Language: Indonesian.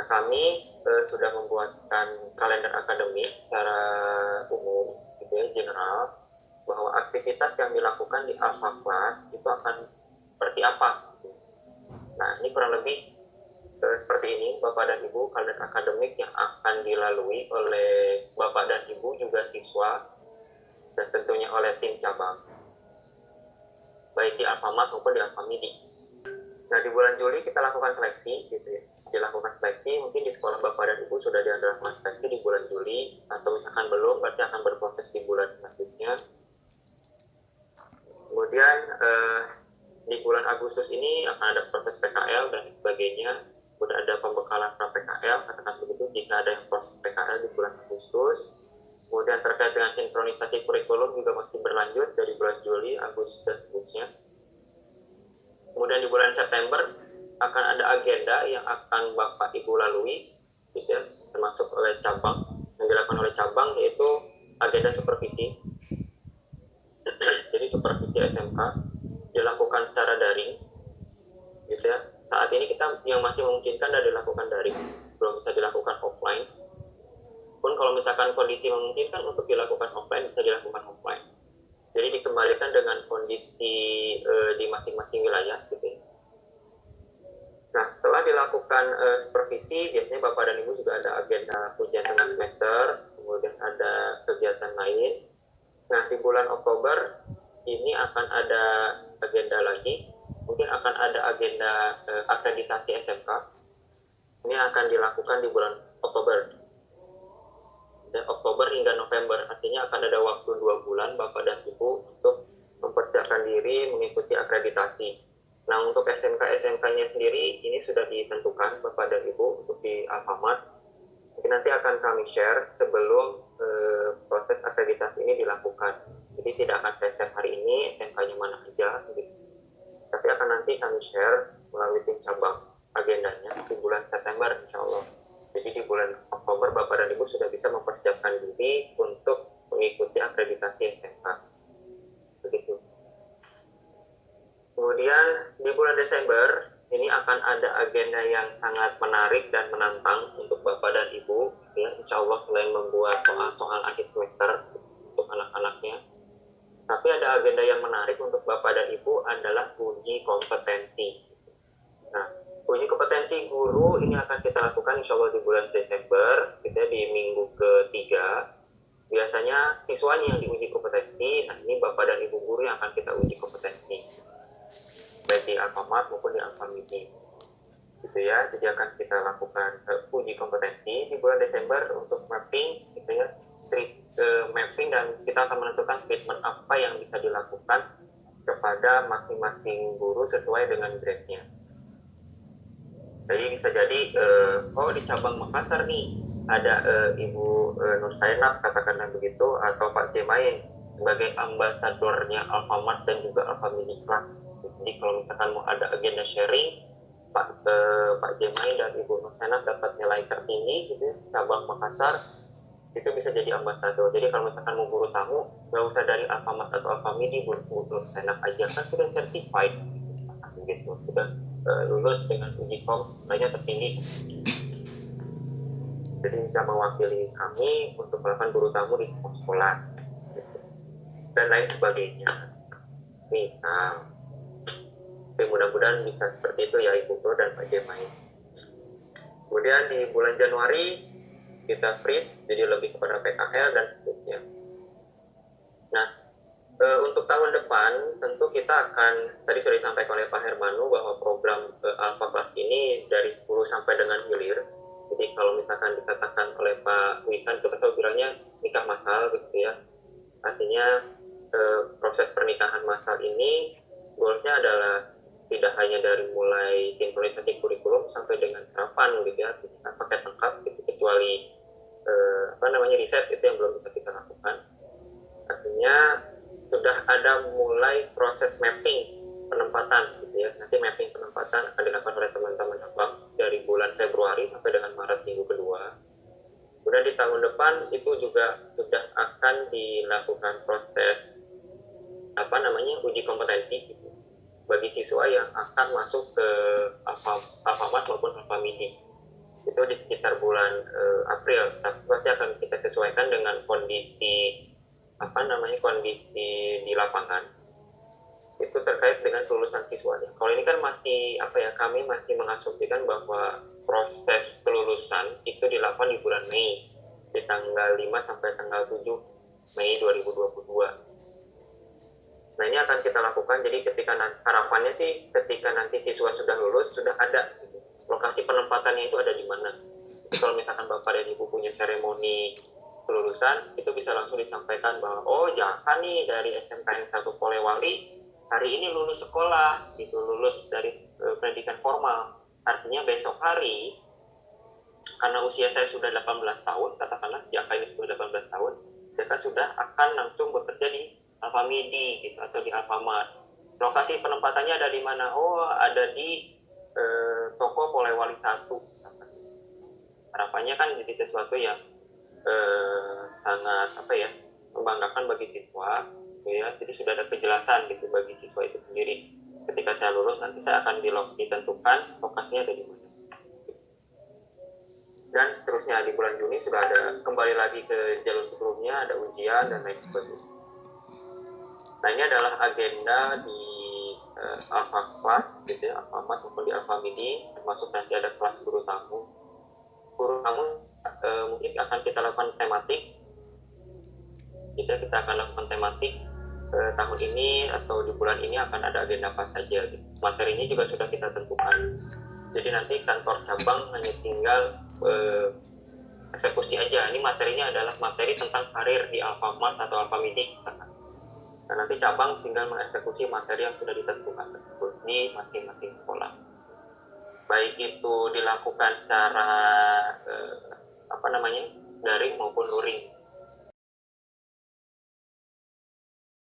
Nah, kami sudah membuatkan kalender akademik secara umum, gitu ya, general, bahwa aktivitas yang dilakukan di Alpha Class itu akan seperti apa. Nah, ini kurang lebih seperti ini, Bapak dan Ibu, kalender akademik yang akan dilalui oleh Bapak dan Ibu juga siswa, dan tentunya oleh tim cabang, baik di Alfamart maupun di Alfamidi. Nah, di bulan Juli kita lakukan seleksi, gitu ya. Dilakukan seleksi, mungkin di sekolah Bapak dan Ibu sudah dilakukan seleksi di bulan Juli, atau misalkan belum, berarti akan berproses di bulan selanjutnya. Kemudian di bulan Agustus ini akan ada proses PKL dan sebagainya. Sudah ada pembekalan pra PKL, katakan begitu, jika ada yang proses PKL di bulan Agustus. Kemudian terkait dengan sinkronisasi kurikulum juga masih berlanjut dari bulan Juli, Agustus, dan seterusnya. Kemudian di bulan September akan ada agenda yang akan Bapak Ibu lalui, gitu ya, termasuk oleh cabang, yang dilakukan oleh cabang, yaitu agenda supervisi. Jadi supervisi SMK dilakukan secara daring, gitu ya. Saat ini kita yang masih memungkinkan dan dilakukan daring, belum bisa dilakukan offline. Pun kalau misalkan kondisi memungkinkan untuk dilakukan offline, bisa dilakukan offline. Jadi dikembalikan dengan kondisi di masing-masing wilayah, gitu ya. Nah, setelah dilakukan supervisi, biasanya Bapak dan Ibu juga ada agenda ujian tengah semester, kemudian ada kegiatan lain. Nah, di bulan Oktober ini akan ada agenda lagi, mungkin akan ada agenda akreditasi SMK. Ini akan dilakukan di bulan Oktober. Dan Oktober hingga November, artinya akan ada waktu 2 bulan Bapak dan Ibu untuk mempersiapkan diri mengikuti akreditasi. Nah, untuk SMK-SMK-nya sendiri ini sudah ditentukan Bapak dan Ibu untuk di Alfamart. Mungkin nanti akan kami share sebelum proses akreditasi ini dilakukan. Jadi tidak akan saya share hari ini SMK-nya mana aja, gitu. Tapi akan nanti kami share melalui tim cabang agendanya di bulan September, insya Allah. Jadi di bulan Oktober Bapak dan Ibu sudah bisa mempersiapkan diri untuk mengikuti akreditasi SMK. Begitu. Kemudian di bulan Desember ini akan ada agenda yang sangat menarik dan menantang untuk Bapak dan Ibu, ya, insya Allah, selain membuat soal-soal akhir semester untuk anak-anaknya. Tapi ada agenda yang menarik untuk Bapak dan Ibu adalah uji kompetensi. Nah, uji kompetensi guru ini akan kita lakukan insya Allah di bulan Desember, gitu ya, di minggu ketiga. Biasanya siswanya yang diuji kompetensi, nah ini Bapak dan Ibu guru yang akan kita uji kompetensi, baik di Alfamart maupun di Alfamidi, gitu ya. Jadi akan kita lakukan uji kompetensi di bulan Desember untuk mapping, gitu ya, mapping, dan kita akan menentukan statement apa yang bisa dilakukan kepada masing-masing guru sesuai dengan grade-nya. Jadi bisa jadi di cabang Makassar nih ada Ibu Nur Sainab, katakanlah begitu, atau Pak Jemain sebagai ambasadornya Alfamart dan juga Alfamidi Club. Jadi kalau misalkan mau ada agenda sharing, Pak Jemain dan Ibu Nur Sainab dapat nilai tertinggi, gitu ya, cabang Makassar, itu bisa jadi ambasador. Jadi kalau misalkan mau guru tamu, nggak usah dari Alfamart atau Alfamidi, Bu Nur Sainab aja, kan sudah certified, gitu, sudah lulus dengan uji kom nilainya tertinggi. Jadi bisa mewakili kami untuk melakukan guru tamu di sekolah, gitu, dan lain sebagainya. Misal, mudah-mudahan bisa seperti itu ya Ibu Pro dan Pak Jemain. Kemudian di bulan Januari kita freeze, jadi lebih kepada PKL dan seterusnya. Nah, untuk tahun depan tentu kita akan, tadi sudah disampaikan oleh Pak Hermanu bahwa program Alpha Class ini dari 10 sampai dengan hilir. Jadi kalau misalkan dikatakan oleh Pak Wikan itu saya bilangnya nikah massal, gitu ya. Artinya proses pernikahan massal ini goalsnya adalah tidak hanya dari mulai sinkronisasi kurikulum sampai dengan serapan, gitu ya, paket lengkap, gitu, kecuali riset itu yang belum bisa kita lakukan. Artinya sudah ada mulai proses mapping penempatan, gitu ya. Nanti mapping penempatan akan dilakukan oleh teman-teman cabang dari bulan Februari sampai dengan Maret minggu kedua. Kemudian di tahun depan itu juga sudah akan dilakukan proses uji kompetensi, gitu, bagi siswa yang akan masuk ke Alfamart maupun Alfamidi. itu di sekitar bulan April, tapi pasti akan kita sesuaikan dengan kondisi kondisi di lapangan itu terkait dengan kelulusan siswanya. Kalau ini kan masih kami masih mengasumsikan bahwa proses kelulusan itu dilakukan di bulan Mei, di tanggal 5 sampai tanggal 7 Mei 2022. Nah, ini akan kita lakukan. Jadi harapannya sih ketika nanti siswa sudah lulus, sudah ada lokasi penempatannya itu ada di mana. Jadi kalau misalkan Bapak dan Ibu punya seremoni kelulusan, itu bisa langsung disampaikan bahwa oh Jaka nih dari SMKN 1 Polewali hari ini lulus sekolah, gitu, lulus dari pendidikan formal. Artinya besok hari, karena usia saya sudah 18 tahun, katakanlah Jaka ini sudah 18 tahun, Jaka sudah akan langsung bekerja di Alfamidi gitu, atau di Alfamart. Lokasi penempatannya ada di mana? Oh, ada di toko Polewali 1. Harapannya kan jadi sesuatu yang sangat membanggakan bagi siswa, ya. Jadi sudah ada kejelasan gitu bagi siswa itu sendiri. Ketika saya lulus nanti saya akan ditentukan lokasinya ada di mana. Dan seterusnya di bulan Juni sudah ada kembali lagi ke jalur sebelumnya, ada ujian dan lain sebagainya. Nah, ini adalah agenda di Alpha Class gitu ya, Alfamart maupun di Alfamidi, termasuk nanti ada kelas guru tamu. Guru tamu mungkin akan kita lakukan tematik. Kita akan lakukan tematik tahun ini atau di bulan ini akan ada agenda apa saja gitu. Materinya juga sudah kita tentukan. Jadi nanti kantor cabang hanya tinggal eksekusi aja. Ini materinya adalah materi tentang karir di Alfamart atau Alfamidi. Dan nanti cabang tinggal mengeksekusi materi yang sudah ditentukan tersebut di masing-masing sekolah. Baik itu dilakukan secara